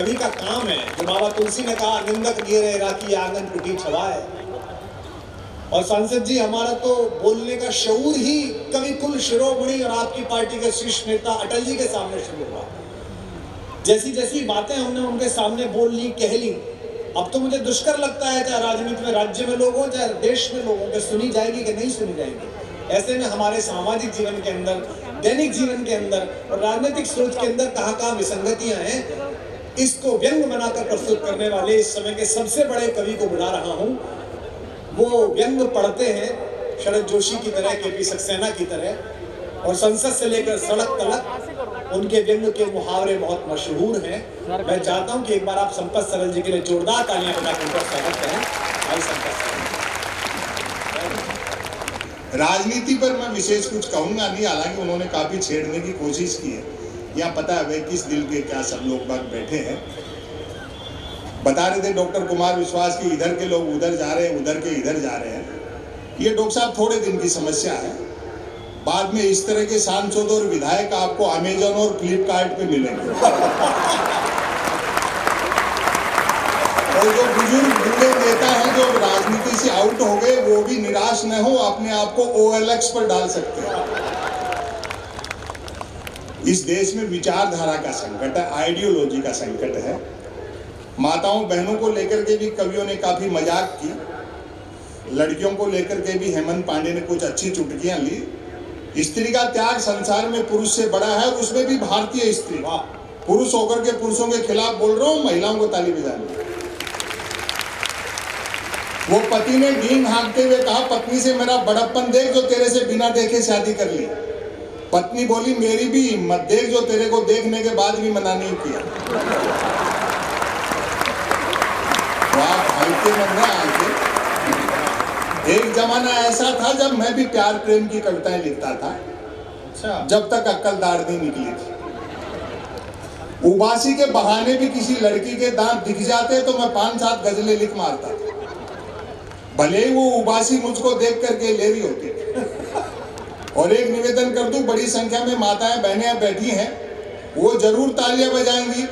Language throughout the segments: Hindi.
पीढ़ी का काम है। जो बाबा तुलसी ने कहा, निंदक नियरे राखी आंगन कुटी छवाए। और सांसद जी, हमारा तो बोलने का शऊर ही कवि कुल शिरोमणि और आपकी पार्टी के शीर्ष नेता अटल जी के सामने शुरू हुआ। जैसी जैसी बातें हमने उनके सामने बोल ली, कह ली, अब तो मुझे दुष्कर लगता है, चाहे राजनीति में राज्य में लोग हों, चाहे देश में लोग हों, कि सुनी जाएगी कि नहीं सुनी जाएगी। ऐसे में हमारे सामाजिक जीवन के अंदर, दैनिक जीवन के अंदर और राजनीतिक सोच के अंदर कहाँ विसंगतियां हैं, इसको व्यंग बनाकर प्रस्तुत करने वाले इस समय के सबसे बड़े कवि को बुला रहा हूं। वो व्यंग पढ़ते हैं शरद जोशी की तरह, केपी सक्सेना की तरह, और संसद से लेकर सड़क तक उनके व्यंग के मुहावरे बहुत मशहूर हैं। मैं चाहता हूं कि एक बार आप संपत सरल जी के लिए जोरदार तालियां बजाकर उनका स्वागत करें। भाई संपत सरल। राजनीति पर मैं विशेष कुछ कहूंगा नहीं, हालांकि उन्होंने काफी छेड़ने की कोशिश की है। यहाँ पता है वे किस दिल के क्या सब लोग बाग बैठे हैं। बता रहे थे डॉक्टर कुमार विश्वास की इधर के लोग उधर जा रहे हैं, उधर के इधर जा रहे हैं। ये डॉक्टर साहब थोड़े दिन की समस्या है, बाद में इस तरह के सांसद और विधायक आपको अमेजन और फ्लिपकार्ट पे मिलेंगे। और जो बुजुर्ग बूढ़े नेता हैं जो राजनीति से आउट हो गए, वो भी निराश न हो, अपने आप को OLX पर डाल सकते हैं। इस देश में विचारधारा का संकट है, आइडियोलॉजी का संकट है। माताओं बहनों को लेकर के भी कवियों ने काफी मजाक की, लड़कियों को लेकर के भी हेमंत पांडे ने कुछ अच्छी चुटकियां ली। स्त्री का त्याग संसार में पुरुष से बड़ा है, उसमें भी भारतीय स्त्री। पुरुष होकर के पुरुषों के खिलाफ बोल रहा हूं, महिलाओं को ताली बजानी। वो पति ने डींग हाँकते हुए कहा, पत्नी से मेरा बड़प्पन देख जो तेरे से बिना देखे शादी कर ली। पत्नी बोली, मेरी भी हिम्मत देख जो तेरे को देखने के बाद भी मना नहीं किया। एक जमाना ऐसा था जब मैं भी प्यार प्रेम की कविताएं लिखता था। अच्छा। जब तक अक्कलदार नहीं निकली थी। उबासी के बहाने भी किसी लड़की के दांत दिख जाते तो मैं 5-7 गजलें लिख मारता था, भले ही वो उबासी मुझको देख करके ले रही होती। और एक निवेदन कर दूं, बड़ी संख्या में माताएं बहनें बैठी हैं, वो जरूर तालियां बजाएंगी।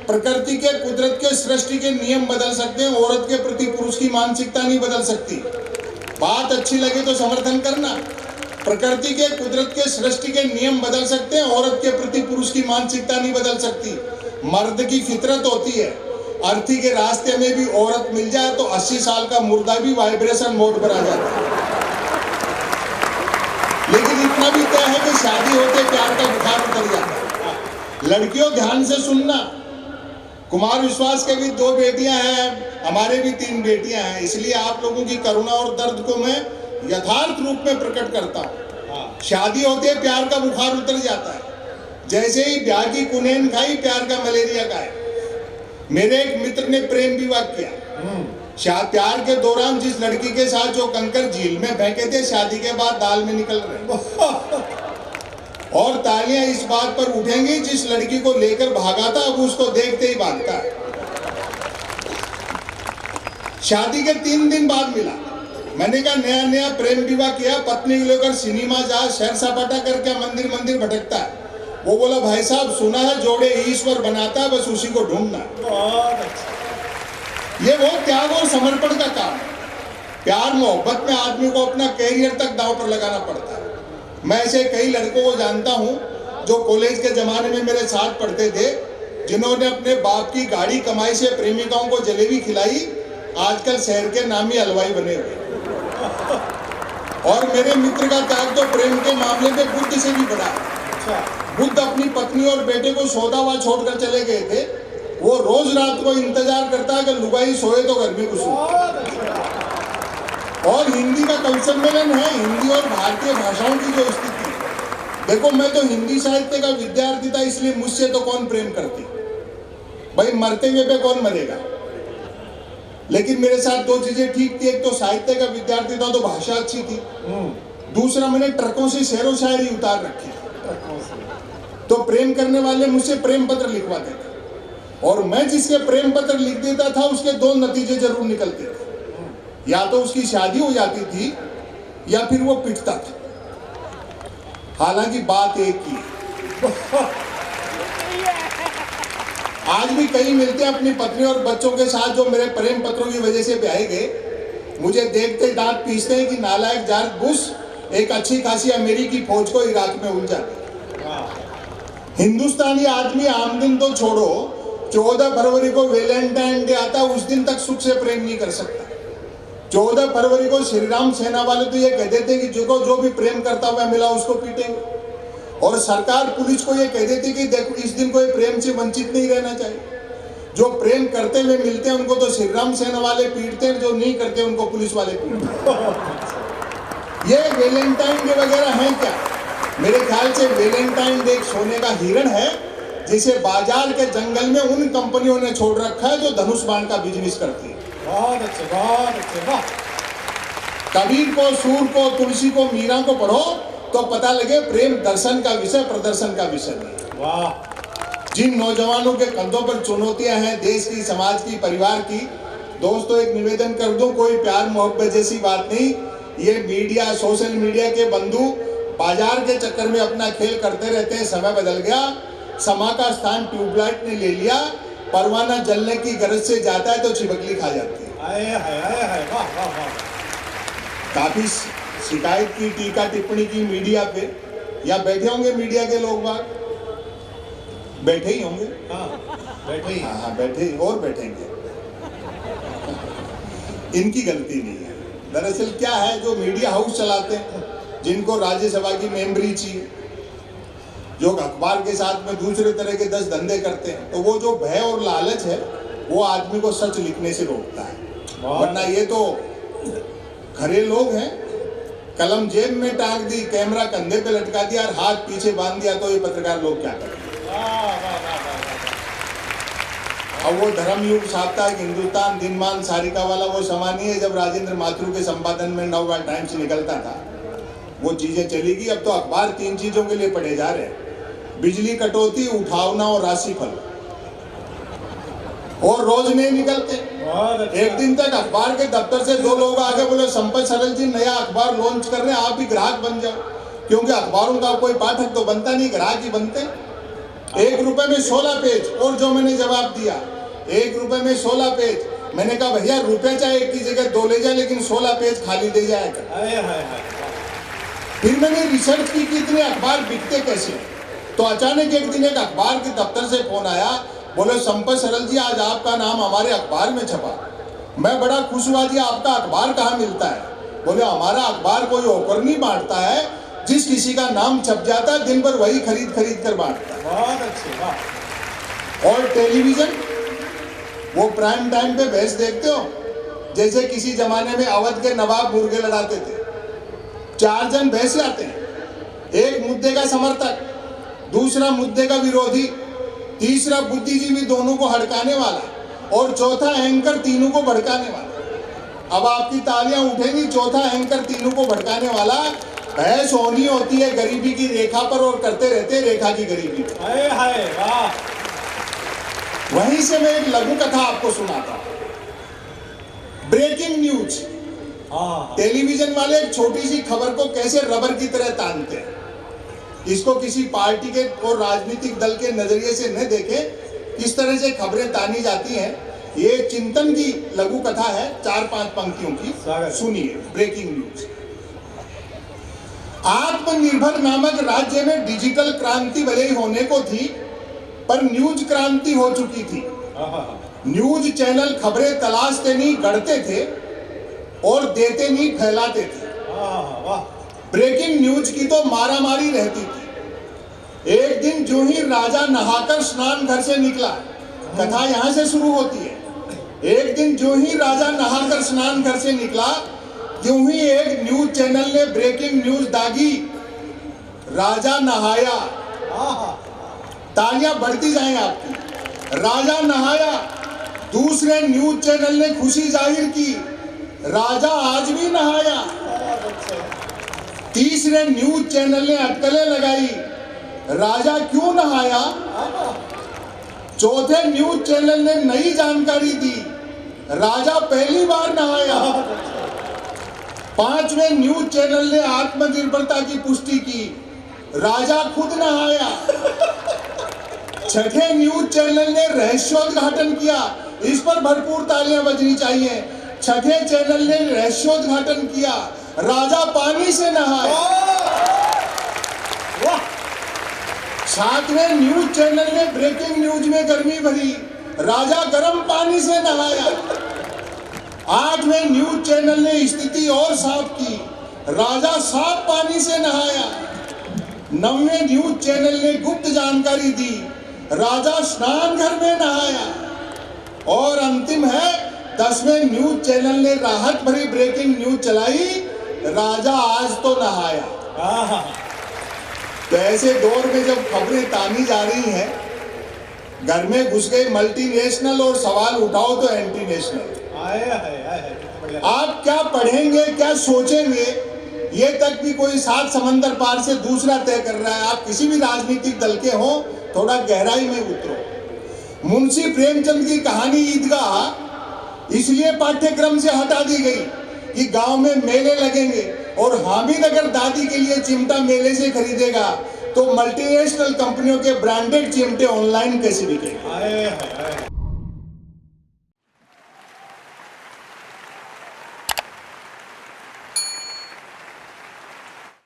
प्रकृति के, कुदरत के, सृष्टि के नियम बदल सकते हैं, औरत के प्रति पुरुष की मानसिकता नहीं बदल सकती। बात अच्छी लगे तो समर्थन करना। प्रकृति के, कुदरत के, सृष्टि के नियम बदल सकते हैं, औरत के प्रति पुरुष की मानसिकता नहीं बदल सकती। मर्द की फितरत होती है, अर्थी के रास्ते में भी औरत मिल जाए तो 80 साल का मुर्दा भी वाइब्रेशन मोड पर आ जाता है। लेकिन इतना भी तय है कि शादी होते प्यार का बुखार उतर जाता है। लड़कियों ध्यान से सुनना, कुमार विश्वास के भी 2 बेटियां हैं, हमारे भी 3 बेटियां हैं, इसलिए आप लोगों की करुणा और दर्द को मैं यथार्थ रूप में प्रकट करता हूँ। शादी होते प्यार का बुखार उतर जाता है। जैसे ही ब्याह की कुनैन खाई, प्यार का मलेरिया गायब। मेरे एक मित्र ने प्रेम विवाह किया। प्यार के दौरान जिस लड़की के साथ जो कंकर झील में फेंके थे, शादी के बाद दाल में निकल रहे। और तालियां इस बात पर उठेंगी, जिस लड़की को लेकर भागा था अब उसको देखते ही भागता है। शादी के 3 दिन बाद मिला, मैंने कहा नया नया प्रेम विवाह किया, पत्नी को लेकर सिनेमा जा, सैर सपाटा करके मंदिर मंदिर भटकता है। वो बोला, भाई साहब सुना है जोड़े ईश्वर बनाता है, बस उसी को ढूंढना। ये वो त्याग और समर्पण का काम है। प्यार मोहब्बत में आदमी को अपना कैरियर तक दांव पर लगाना पड़ता है। मैं ऐसे कई लड़कों को जानता हूं जो कॉलेज के जमाने में मेरे साथ पढ़ते थे, जिन्होंने अपने बाप की गाड़ी कमाई से प्रेमिकाओं को जलेबी खिलाई, आजकल शहर के नामी हलवाई बने हुए। और मेरे मित्र का त्याग तो प्रेम के मामले में बुद्ध से भी बड़ा है। बुद्ध अपनी पत्नी और बेटे को सोता हुआ छोड़कर चले गए थे। वो रोज रात को इंतजार करता है कि लुगाई सोए तो घर में घुसूं। और हिंदी का कवि सम्मेलन है, हिंदी और भारतीय भाषाओं की जो स्थिति। देखो, मैं तो हिंदी साहित्य का विद्यार्थी था, इसलिए मुझसे तो कौन प्रेम करती भाई, मरते हुए पे कौन मरेगा। लेकिन मेरे साथ 2 चीजें ठीक थी, एक तो साहित्य का विद्यार्थी था तो भाषा अच्छी थी, दूसरा मैंने ट्रकों से शेरो शायरी उतार रखी, तो प्रेम करने वाले मुझसे प्रेम पत्र लिखवाते थे। और मैं जिसके प्रेम पत्र लिख देता था उसके 2 नतीजे जरूर निकलते थे, या तो उसकी शादी हो जाती थी या फिर वो पिटता था। हालांकि बात एक ही, आज भी कई मिलते हैं अपनी पत्नी और बच्चों के साथ जो मेरे प्रेम पत्रों की वजह से ब्याहे गए, मुझे देखते ही दांत पीसते हैं कि नालायक जॉर्ज बुश एक अच्छी खासी अमेरिकी फौज को इराक में उलझा दिया। हिंदुस्तानी आदमी आमदन तो छोड़ो, 14 फरवरी को वैलेंटाइन डे आता, उस दिन तक सुख से प्रेम नहीं कर सकता। 14 फरवरी को श्री राम सेना वाले तो ये कह देते कि जो भी प्रेम करता हुआ मिला उसको पीटेंगे, और सरकार पुलिस को ये कह देती कि देखो इस दिन कोई प्रेम से वंचित नहीं रहना चाहिए। जो प्रेम करते हुए मिलते हैं उनको तो श्री राम सेना वाले पीटते हैं, जो नहीं करते उनको पुलिस वाले पीटते हैं। ये वैलेंटाइन डे वगैरह है क्या? मेरे ख्याल से वैलेंटाइन डे एक सोने का हिरण है जिसे बाजार के जंगल में उन कंपनियों ने छोड़ रखा है जो धनुष बाण का बिजनेस करती है। बहुत अच्छे, बहुत अच्छे, वाह। कबीर को, सूर को, तुलसी को, मीरा को पढ़ो तो पता लगे प्रेम दर्शन का विषय, प्रदर्शन का विषय नहीं। वाह। जिन नौजवानों के कंधों पर चुनौतियां हैं देश की, समाज की, परिवार की, दोस्तों एक निवेदन कर दूं, कोई प्यार मोहब्बत जैसी बात नहीं। ये मीडिया, सोशल मीडिया के बंधु बाजार के चक्कर में अपना खेल करते रहते हैं। समय बदल गया, समा का स्थान ट्यूबलाइट ने ले लिया। परवाना जलने की गरज से जाता है तो चिपकली खा जाती है। आए हाय, वाह वाह वाह। काफी शिकायत की, टीका टिप्पणी की मीडिया पे। या बैठे होंगे मीडिया के लोग बाग, बैठे ही होंगे। हाँ, बैठे ही। हाँ, बैठे ही और बैठेंगे। इनकी गलती नहीं है। दरअसल क्या है, जो मीडिया हाउस चलाते हैं, जिनको राज्यसभा की मेंबरी चाहिए, जो अखबार के साथ में दूसरे तरह के 10 धंधे करते हैं, तो वो जो भय और लालच है वो आदमी को सच लिखने से रोकता है। वरना ये तो खरे लोग हैं, कलम जेब में टांग दी, कैमरा कंधे पे लटका दिया और हाथ पीछे बांध दिया, तो ये पत्रकार लोग क्या करेंगे? अब वो धर्मयुग साप्ताहिक हिंदुस्तान, दिनमान, सारिका वाला वो समा नहीं है जब राजेंद्र माथुर के संपादन में नवभारत टाइम्स निकलता था। वो चीजें चली गई। अब तो अखबार 3 चीजों के लिए पढ़े जा रहे हैं: बिजली कटौती, उठावना और राशिफल, और रोज नहीं निकलते। एक दिन तक अखबार के दफ्तर से 2 लोग आगे बोले, संपत सरल जी नया अखबार लॉन्च कर रहे हैं, आप भी ग्राहक बन जाओ। क्योंकि अखबारों का कोई पाठक तो बनता नहीं, ग्राहक ही बनते। 1 रुपए में 16 पेज। और जो मैंने जवाब दिया, 1 रुपए में 16 पेज। मैंने कहा भैया रुपए चाहे 1 की जगह 2 ले जाए, लेकिन 16 पेज खाली दे जाएगा। फिर मैंने रिसर्च की कि इतने अखबार बिकते कैसे। तो अचानक एक दिन एक अखबार के दफ्तर से फोन आया, बोले संपत सरल जी आज आपका नाम हमारे अखबार में छपा। मैं बड़ा खुश हुआ जी, आपका अखबार कहाँ मिलता है? बोले हमारा अखबार कोई होकर नहीं बांटता है, जिस किसी का नाम छप जाता है दिन भर वही खरीद कर बांटता है। बहुत अच्छे, वाह। और टेलीविजन, वो प्राइम टाइम पे बहस देखते हो? जैसे किसी जमाने में अवध के नवाब मुर्गे लड़ाते थे। 4 जन बहस लाते हैं, एक मुद्दे का समर्थक, दूसरा मुद्दे का विरोधी, तीसरा बुद्धिजीवी दोनों को हड़काने वाला, और चौथा एंकर तीनों को भड़काने वाला। अब आपकी तालियां उठेंगी, चौथा एंकर तीनों को भड़काने वाला। बहस होनी होती है गरीबी की रेखा पर, और करते रहते रेखा की गरीबी पर। हाय हाय, वाह। वहीं से मैं एक लघु कथा आपको सुनाता हूं। Breaking news. हाँ, टेलीविजन वाले एक छोटी सी खबर को कैसे रबर की तरह तानते हैं, इसको किसी पार्टी के और राजनीतिक दल के नजरिए से न देखें, किस तरह से खबरें तानी जाती हैं। ये चिंतन की लघु कथा है, 4-5 पंक्तियों की। सुनिए। Breaking news. आत्मनिर्भर नामक राज्य में डिजिटल क्रांति भले ही होने को थी, पर न्यूज क्रांति हो चुकी थी। न्यूज चैनल खबरें तलाशते नहीं, गढ़ते थे, और देते नहीं, फैलाते थे। ब्रेकिंग न्यूज की तो मारामारी रहती थी। एक दिन जो ही राजा नहाकर स्नान घर से निकला, कथा यहां से शुरू होती है। एक दिन जो ही राजा नहाकर स्नान घर से निकला, यूं ही एक न्यूज चैनल ने ब्रेकिंग न्यूज दागी, राजा नहाया। तालियां बढ़ती जाएं आपकी। राजा नहाया। दूसरे न्यूज चैनल ने खुशी जाहिर की, राजा आज भी नहाया। तीसरे न्यूज चैनल ने अटकलें लगाई, राजा क्यों नहाया। चौथे न्यूज चैनल ने नई जानकारी दी, राजा पहली बार नहाया। पांचवें न्यूज चैनल ने आत्मनिर्भरता की पुष्टि की, राजा खुद नहाया। छठे न्यूज चैनल ने रहस्योद्घाटन किया, इस पर भरपूर तालियां बजनी चाहिए। छठे चैनल ने रहस्योद्घाटन किया, राजा पानी से नहाया। सातवें न्यूज चैनल ने ब्रेकिंग न्यूज में गर्मी भरी, राजा गर्म पानी से नहाया। आठवें न्यूज चैनल ने स्थिति और साफ की, राजा साफ पानी से नहाया। नौवें न्यूज चैनल ने गुप्त जानकारी दी, राजा स्नान घर में नहाया। और अंतिम है 10वें न्यूज चैनल ने राहत भरी ब्रेकिंग न्यूज चलाई, राजा आज तो नहाया। तो ऐसे दौर में जब खबरें तानी जा रही हैं, घर में घुस गए मल्टीनेशनल और सवाल उठाओ तो एंटी नेशनल। आप क्या पढ़ेंगे, क्या सोचेंगे, ये तक भी कोई 7 समंदर पार से दूसरा तय कर रहा है। आप किसी भी राजनीतिक दल के हो, थोड़ा गहराई में उतरो। मुंशी प्रेमचंद की कहानी ईदगाह इसलिए पाठ्यक्रम से हटा दी गई कि गांव में मेले लगेंगे और हामिद अगर दादी के लिए चिमटा मेले से खरीदेगा तो मल्टीनेशनल कंपनियों के ब्रांडेड चिमटे ऑनलाइन कैसे बिकेंगे।